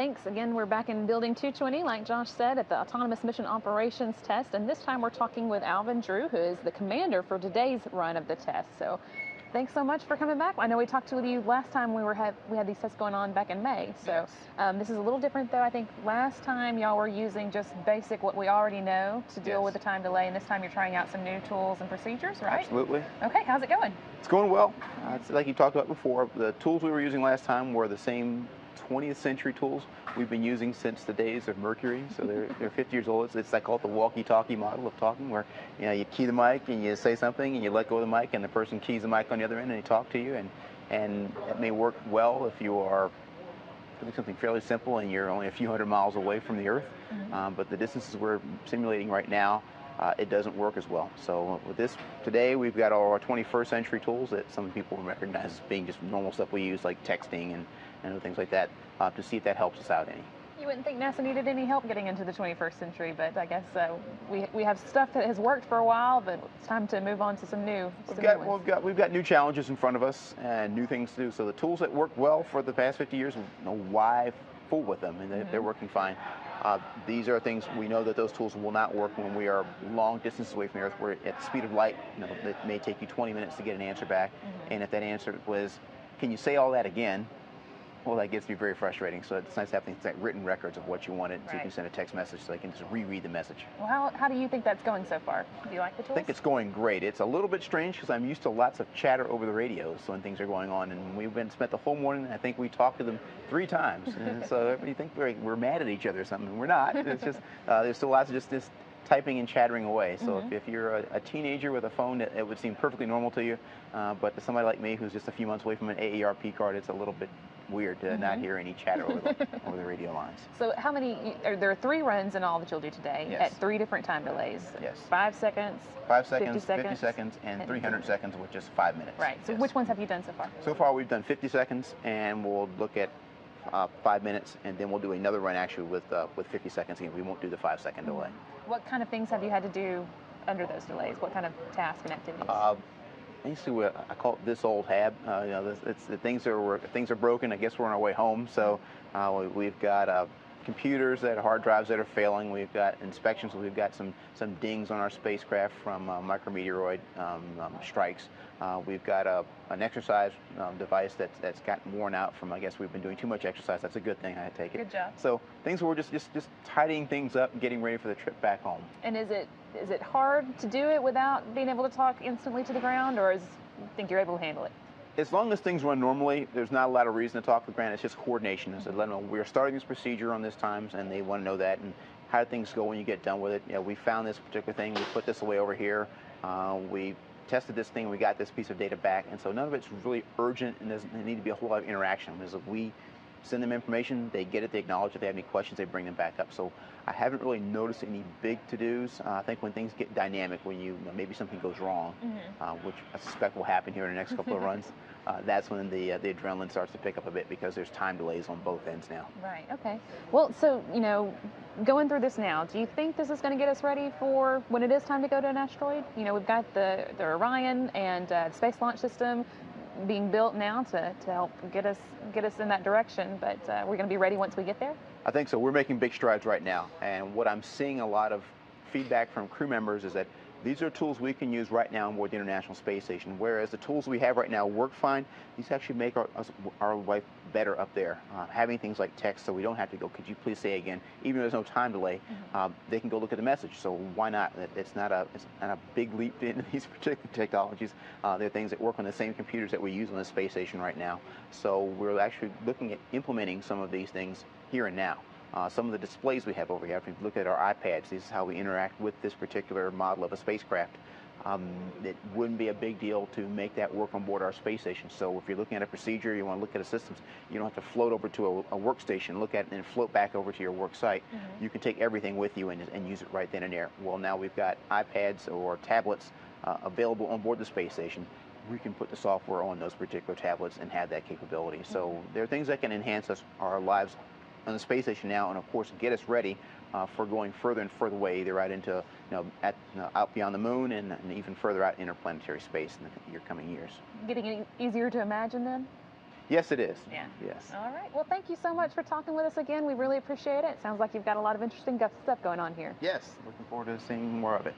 thanks. Again, we're back in Building 220, like Josh said, at the Autonomous Mission Operations Test. And this time we're talking with Alvin Drew, who is the commander for today's run of the test. So thanks so much for coming back. I know we talked with you last time we had these tests going on back in May. So this is a little different, though. I think last time y'all were using just basic what we already know to deal with the time delay. And this time you're trying out some new tools and procedures, right? Absolutely. Okay, how's it going? It's going well. It's like you talked about before. The tools we were using last time were the same 20th century tools we've been using since the days of Mercury. So they're 50 years old. It's like called the walkie-talkie model of talking, where you key the mic and you say something and you let go of the mic and the person keys the mic on the other end and they talk to you. And it may work well if you are doing something fairly simple and you're only a few hundred miles away from the Earth. But the distances we're simulating right now, it doesn't work as well. So with this today, we've got our 21st century tools that some people recognize as being just normal stuff we use, like texting and other things like that, to see if that helps us out any. You wouldn't think NASA needed any help getting into the 21st century, but I guess we have stuff that has worked for a while, but it's time to move on to some new. We've got new challenges in front of us and new things to do. So the tools that worked well for the past 50 years, why fool with them, and they're working fine. These are things we know that those tools will not work when we are long distances away from the Earth. We're at the speed of light. It may take you 20 minutes to get an answer back, and if that answer was, "Can you say all that again?" Well, that gets to be very frustrating. So it's nice to have things like written records of what you wanted, so you can send a text message so they can just reread the message. Well, how do you think that's going so far? Do you like the tools? I think it's going great. It's a little bit strange because I'm used to lots of chatter over the radio when things are going on, and we've spent the whole morning. I think we talked to them 3 times, and so you think we're mad at each other or something. We're not. It's just there's still lots of just this typing and chattering away. So if you're a teenager with a phone, it would seem perfectly normal to you, but to somebody like me who's just a few months away from an AARP card, it's a little bit weird to not hear any chatter over the radio lines. So how many, there are 3 runs in all that you'll do today at 3 different time delays. Yes. 5 seconds, 5 seconds, 50 seconds, and 300 seconds, which is 5 minutes. Right. So which ones have you done so far? So far we've done 50 seconds, and we'll look at 5 minutes, and then we'll do another run actually with 50 seconds again. We won't do the 5-second delay. What kind of things have you had to do under those delays? What kind of tasks and activities? Basically, I call it this old hab. It's the things are broken. I guess we're on our way home. So we've got computers hard drives that are failing. We've got inspections. We've got some dings on our spacecraft from micrometeoroid strikes. We've got an exercise device that's gotten worn out from, I guess we've been doing too much exercise. That's a good thing, I take it. Good job. So things where we're just tidying things up and getting ready for the trip back home. And is it hard to do it without being able to talk instantly to the ground, or you think you're able to handle it? As long as things run normally, there's not a lot of reason to talk to the ground. It's just coordination. So let them know we're starting this procedure on this time, and they want to know that, and how do things go when you get done with it. We found this particular thing. We put this away over here. We tested this thing. We got this piece of data back, and so none of it's really urgent, and doesn't need to be a whole lot of interaction. Because if we send them information, they get it, they acknowledge. If they have any questions, they bring them back up. So I haven't really noticed any big to-dos. I think when things get dynamic, when maybe something goes wrong, which I suspect will happen here in the next couple of runs, that's when the adrenaline starts to pick up a bit, because there's time delays on both ends now. Right. Okay. Well, so going through this now, do you think this is going to get us ready for when it is time to go to an asteroid? We've got the Orion and Space Launch System being built now to help get us in that direction, but we're going to be ready once we get there? I think so. We're making big strides right now, and what I'm seeing a lot of feedback from crew members is that these are tools we can use right now on board the International Space Station, whereas the tools we have right now work fine. These actually make our life better up there. Having things like text, so we don't have to go, "Could you please say again?" Even though there's no time delay, they can go look at the message. So why not? It's not a big leap into these particular technologies. They're things that work on the same computers that we use on the space station right now. So we're actually looking at implementing some of these things here and now. Some of the displays we have over here, if you look at our iPads, this is how we interact with this particular model of a spacecraft. It wouldn't be a big deal to make that work on board our space station. So if you're looking at a procedure, you want to look at a system, you don't have to float over to a workstation, look at it, and float back over to your work site. You can take everything with you and use it right then and there. Well, now we've got iPads or tablets available on board the space station. We can put the software on those particular tablets and have that capability. So there are things that can enhance our lives on the space station now, and of course get us ready for going further and further away, either out into out beyond the moon and even further out interplanetary space in the coming years. Getting any easier to imagine then? Yes, it is. Yeah. Yes. All right. Well, thank you so much for talking with us again. We really appreciate it. Sounds like you've got a lot of interesting stuff going on here. Yes. Looking forward to seeing more of it.